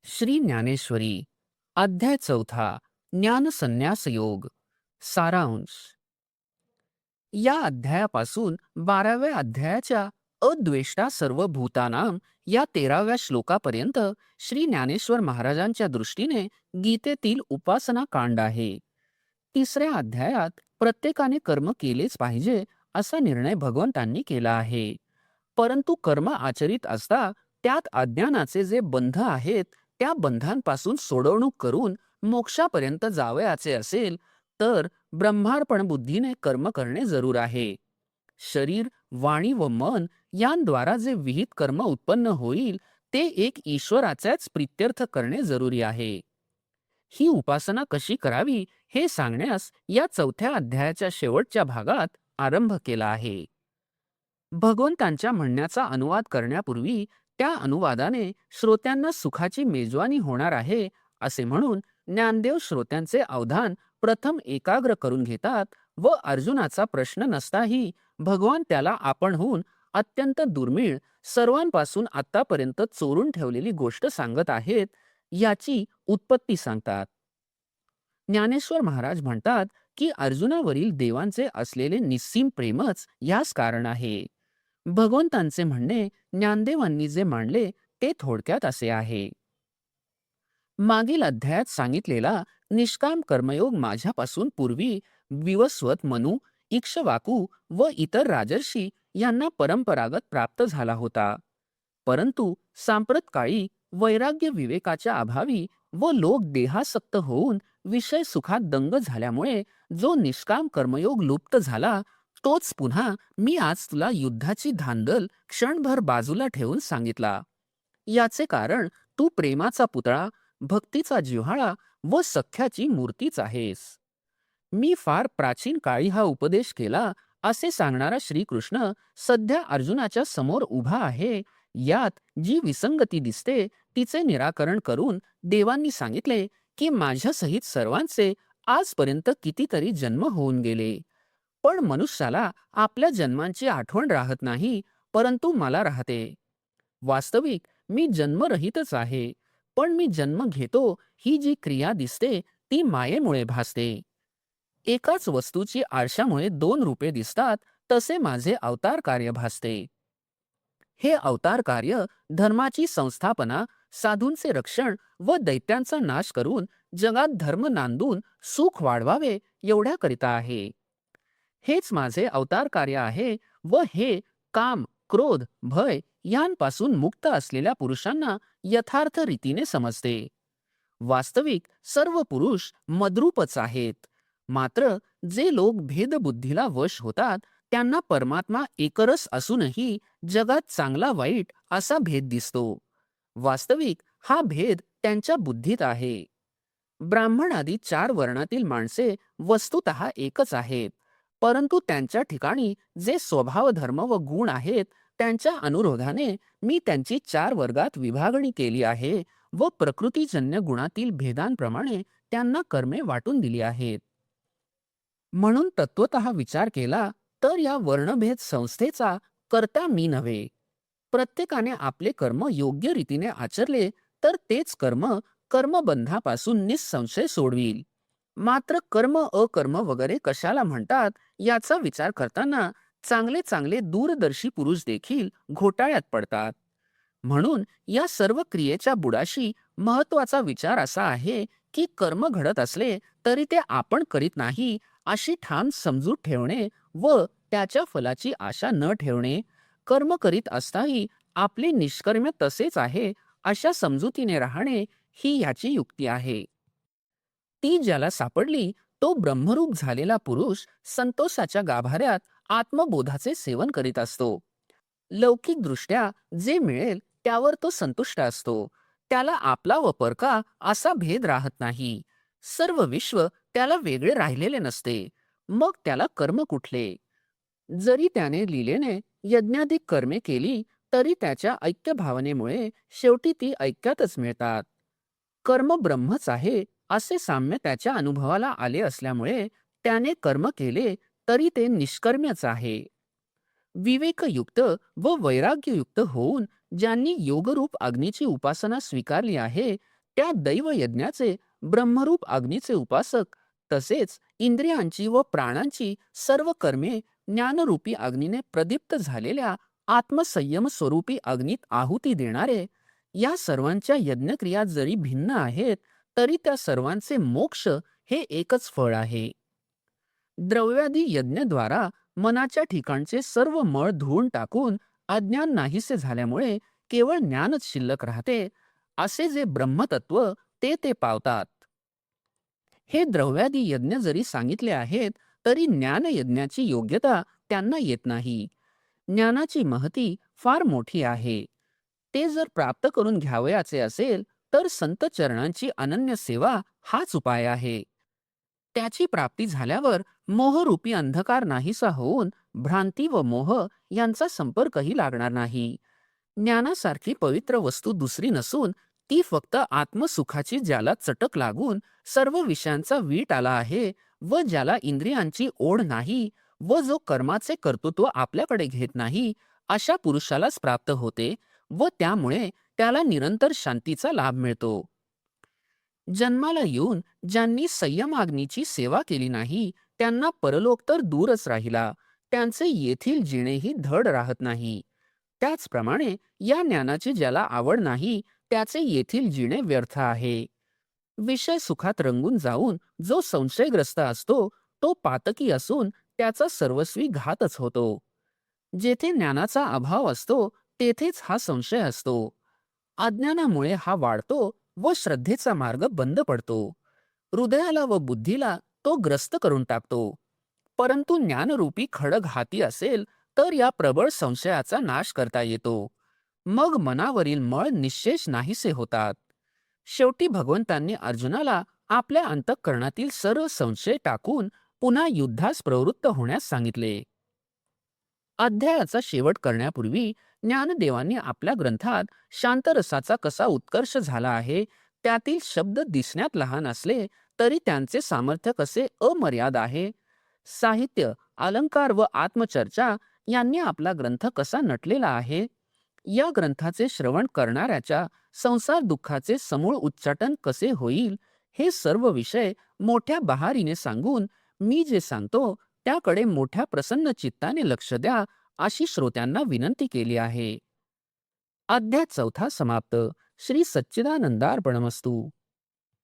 श्री ज्ञानेश्वरी अध्याय 4 ज्ञान संन्यास योग सारांश। या अध्यायापासून 12व्या अध्यायाच्या अद्वेष्टा सर्व भूतानाम या 13व्या श्लोकापर्यंत श्री ज्ञानेश्वर महाराजांच्या दृष्टीने गीतेतील उपासना कांड आहे. तिसऱ्या अध्यायात प्रत्येकाने कर्म केलेच पाहिजे असा निर्णय भगवंतांनी केला आहे. परंतु कर्म आचरित असता त्यात अज्ञानाचे जे बंध आहेत त्या बंधांपासून सोडवणूक करून मोक्षापर्यंत जावयाचे असेल तर ब्रह्मार्पण बुद्धीने कर्म करणे जरूर आहे. शरीर, वाणी व मन यांद्वारा जे विहित कर्म उत्पन्न होईल ते एक ईश्वराचाच प्रित्यर्थ करणे जरुरी आहे. ही उपासना कशी करावी हे सांगण्यास या 4थ्या अध्यायाच्या शेवटच्या भागात आरंभ केला आहे. भगवंतांच्या म्हणण्याचा अनुवाद करण्यापूर्वी त्या अनुवादाने श्रोत्यांना सुखाची मेजवानी होणार आहे असे म्हणून ज्ञानदेव श्रोत्यांचे अवधान प्रथम एकाग्र करून घेतात व अर्जुनाचा प्रश्न नसताही भगवान त्याला आपणहून अत्यंत दुर्मिळ सर्वांपासून आतापर्यंत चोरून ठेवलेली गोष्ट सांगत आहेत याची उत्पत्ती सांगतात. ज्ञानेश्वर महाराज म्हणतात की अर्जुनावरील देवांचे असलेले निस्सीम प्रेमच यास कारण आहे. भगवंतांचे म्हणणे ज्ञानदेवांनी जे मांडले ते थोडक्यात असे आहे. मागील अध्यायात सांगितलेला निष्काम कर्मयोग माझ्यापासून पूर्वी विवस्वत मनु, इक्ष्वाकू व इतर राजर्षी यांना परंपरागत प्राप्त झाला होता. परंतु सांप्रत काळी वैराग्य विवेकाच्या अभावी व लोक देहासक्त होऊन विषय सुखात दंग झाल्यामुळे जो निष्काम कर्मयोग लुप्त झाला तोच पुन्हा मी आज तुला युद्धाची धांदल क्षणभर बाजूला ठेवून सांगितला. याचे कारण तू प्रेमाचा पुतळा, भक्तीचा जिव्हाळा व सख्याची मूर्तीच आहेस. मी फार प्राचीन काळी हा उपदेश केला असे सांगणारा श्रीकृष्ण सध्या अर्जुनाच्या समोर उभा आहे. यात जी विसंगती दिसते तिचे निराकरण करून देवांनी सांगितले की माझ्यासहित सर्वांचे आजपर्यंत कितीतरी जन्म होऊन गेले, पण मनुष्याला आपल्या जन्मांची आठवण राहत नाही, परंतु मला राहते. वास्तविक मी जन्मरहितच आहे, पण मी जन्म घेतो ही जी क्रिया दिसते ती मायेमुळे भासते. एकाच वस्तूची आरशामुळे 2 रूपे दिसतात तसे माझे अवतार कार्य भासते. हे अवतार कार्य धर्माची संस्थापना, साधूंचे रक्षण व दैत्यांचा नाश करून जगात धर्म नांदून सुख वाढवावे एवढ्याकरिता आहे. हेच माझे अवतार कार्य आहे व हे काम, क्रोध, भय यांपासून मुक्त असलेल्या पुरुषांना यथार्थ रीतीने समजते. वास्तविक सर्व पुरुष मद्रूपच आहेत. मात्र जे लोक भेदबुद्धीला वश होतात त्यांना परमात्मा एकरस असूनही जगात चांगला वाईट असा भेद दिसतो. वास्तविक हा भेद त्यांच्या बुद्धीत आहे. ब्राह्मण आदी 4 वर्णातील माणसे वस्तुतः एकच आहेत, परंतु त्यांच्या ठिकाणी जे स्वभाव धर्म व गुण आहेत त्यांच्या अनुरोधाने मी त्यांची 4 वर्गात विभागणी केली आहे व प्रकृतीजन्य गुणातील भेदांप्रमाणे त्यांना कर्मे वाटून दिली आहेत. म्हणून तत्वतः विचार केला तर या वर्णभेद संस्थेचा कर्ता मी नव्हे. प्रत्येकाने आपले कर्म योग्य रीतीने आचरले तर तेच कर्म कर्मबंधापासून निसंशय सोडविल. मात्र कर्म अकर्म वगैरे कशाला म्हणतात याचा विचार करताना चांगले चांगले दूरदर्शी पुरुष देखील घोटाळ्यात पडतात. म्हणून या सर्व क्रियेच्या बुडाशी महत्वाचा विचार असा आहे की कर्म घडत असले तरी ते आपण करीत नाही अशी ठाम समजूत ठेवणे व त्याच्या फलाची आशा न ठेवणे, कर्म करीत असताही आपले निष्कर्म्य तसेच आहे अशा समजुतीने राहणे ही याची युक्ती आहे. ती ज्याला सापडली तो ब्रह्मरूप झालेला पुरुष संतोषाच्या गाभाऱ्यात आत्मबोधाचे सेवन करीत असतो. लौकिकदृष्ट्या जे मिळेल त्यावर तो संतुष्ट असतो. त्याला आपला व परका असा भेद राहत नाही. सर्व विश्व त्याला वेगळे राहिलेले नसते. मग त्याला कर्म कुठले? जरी त्याने लीलेने यज्ञाधिक कर्मे केली तरी त्याच्या ऐक्य भावनेमुळे शेवटी ती ऐक्यातच मिळतात. कर्म ब्रह्मच आहे असे साम्य त्याच्या अनुभवाला आले असल्यामुळे त्याने कर्म केले तरी ते निष्कर्म्यच आहे. विवेकयुक्त व वैराग्ययुक्त होऊन ज्यांनी योगरूप अग्नीची उपासना स्वीकारली आहे त्या दैवयज्ञाचे ब्रह्मरूप अग्नीचे उपासक, तसेच इंद्रियांची व प्राणांची सर्व कर्मे ज्ञानरूपी अग्नीने प्रदीप्त झालेल्या आत्मसंयम स्वरूपी अग्नीत आहुती देणारे, या सर्वांच्या यज्ञक्रिया जरी भिन्न आहेत, तरी त्या सर्वांचे मोक्ष हे एकच फळ आहे. द्रव्यादी यज्ञद्वारा मनाच्या ठिकाणचे सर्व मळ धुवून टाकून अज्ञान नाहीसे झाल्यामुळे केवळ ज्ञानच शिल्लक राहते. असे जे ब्रह्मतत्व ते पावतात. हे द्रव्यादी यज्ञ जरी सांगितले आहेत, तरी ज्ञानयज्ञाची योग्यता त्यांना येत नाही. ज्ञानाची महती फार मोठी आहे. ते जर प्राप्त करून घ्यावयाचे असेल, तर संत चरणांची अनन्य सेवा हाच उपाय आहे. त्याची प्राप्ती झाल्यावर मोहरूपी अंधकार नाहीसा होऊन भ्रांती व मोह यांचा संपर्कही लागणार नाही. ज्ञानासारखी पवित्र वस्तू दुसरी नसून ती फक्त आत्मसुखाची ज्याला चटक लागून सर्व विषयांचा वीट आला आहे व ज्याला इंद्रियांची ओढ नाही व जो कर्माचे कर्तृत्व आपल्याकडे घेत नाही, अशा पुरुषालाच प्राप्त होते व त्यामुळे त्याला निरंतर शांतीचा लाभ मिळतो. जन्माला येऊन ज्यांनी संयमाग्नीची सेवा केली नाही, त्यांना परलोक तर दूरच राहिला, त्यांचे येथील जिणेही धड राहत नाही. त्याचप्रमाणे या ज्ञानाची ज्याला आवड नाही, त्याचे येथील जिणे व्यर्थ आहे. विषय सुखात रंगून जाऊन जो संशयग्रस्त असतो, तो पातकी असून त्याचा सर्वस्वी घातच होतो. जेथे ज्ञानाचा अभाव असतो, तेथेच हा संशय असतो. अज्ञानामुळे हा वाढतो व श्रद्धेचा मार्ग बंद पडतो. हृदयाला व बुद्धीला तो ग्रस्त करून टाकतो. परंतु ज्ञानरूपी खडग हाती असेल, तर या प्रबळ संशयाचा नाश करता येतो. मग मनावरील मळ निश्शेष नाहीसे होतात. शेवटी भगवंतांनी अर्जुनाला आपल्या अंतःकरणातील सर्व संशय टाकून पुन्हा युद्धास प्रवृत्त होण्यास सांगितले. अध्यायाचा शेवट करण्यापूर्वी ज्ञानदेवांनी आपल्या ग्रंथात शांतरसाचा कसा उत्कर्ष झाला आहे, त्यातील शब्द दिसण्यात लहान असले तरी त्यांचे सामर्थ्य कसे अमर्याद आहे, साहित्य, अलंकार व आत्मचर्चा यांनी आपला ग्रंथ कसा नटलेला आहे, या ग्रंथाचे श्रवण करणाऱ्याच्या संसार दुःखाचे समूळ उच्चाटन कसे होईल, हे सर्व विषय मोठ्या बहारीने सांगून मी जे सांगतो त्याकडे मोठ्या प्रसन्न चित्ताने लक्ष द्या, अशी श्रोत्यांना विनंती केली आहे. अध्याय 4 समाप्त. श्री सच्चिदानंदार्पणमस्तु.